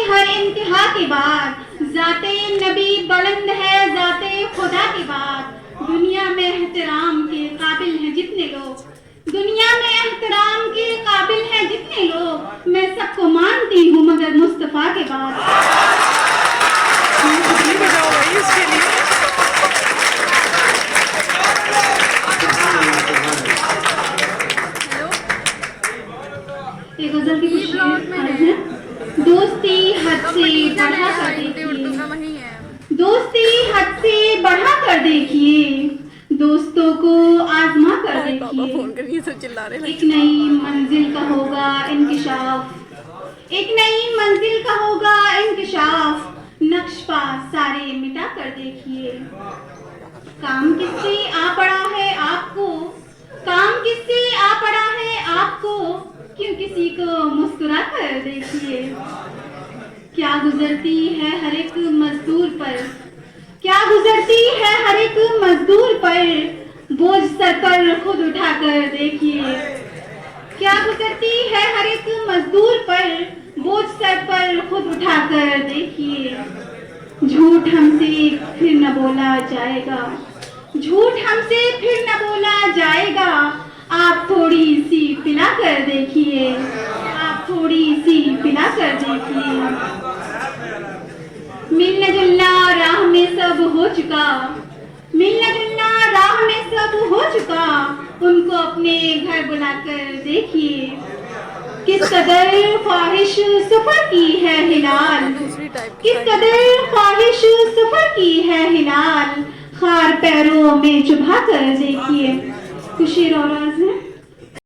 हर इंतहा के बाद, जाते नबी बुलंद है जाते खुदा के बाद। दुनिया में एहतराम के काबिल हैं जितने लोग, दुनिया में एहतराम के काबिल हैं जितने लोग, मैं सबको मानती हूँ मगर मुस्तफा के बाद। एक गजल की कुछ है। दोस्ती हद से बढ़ा कर देखिए, दोस्ती हद से बढ़ा कर देखिए, दोस्तों को आजमा कर देखिए। एक नई मंजिल का होगा इंकिशाफ, एक नई मंजिल का होगा इंकिशाफ, नक्शा सारे मिटा कर देखिए। काम किससे आ पड़ा है आपको, काम किससे आ पड़ा है आपको, क्यों किसी को मुस्कुरा कर देखिए। क्या गुजरती है हर एक मजदूर पर, क्या गुजरती है हर एक मजदूर पर, बोझ सर पर खुद उठा कर देखिए। क्या गुजरती है हर एक मजदूर पर, बोझ सर पर खुद उठा कर देखिए। झूठ हमसे फिर न बोला जाएगा, झूठ हमसे फिर न बोला जाएगा, आप थोड़ी सी पिला कर देखिए, आप थोड़ी सी पिला कर देखिए। मिलना जुलना राह में सब हो चुका, मिलना जुलना राह में सब हो चुका, उनको अपने घर बुलाकर देखिए। किस कदर ख्वाहिश सफर की है हिलाल, किस कदर ख्वाहिश सफर की है हिलाल, खार पैरों में चुभा कर देखिए। कुछ शेर और है।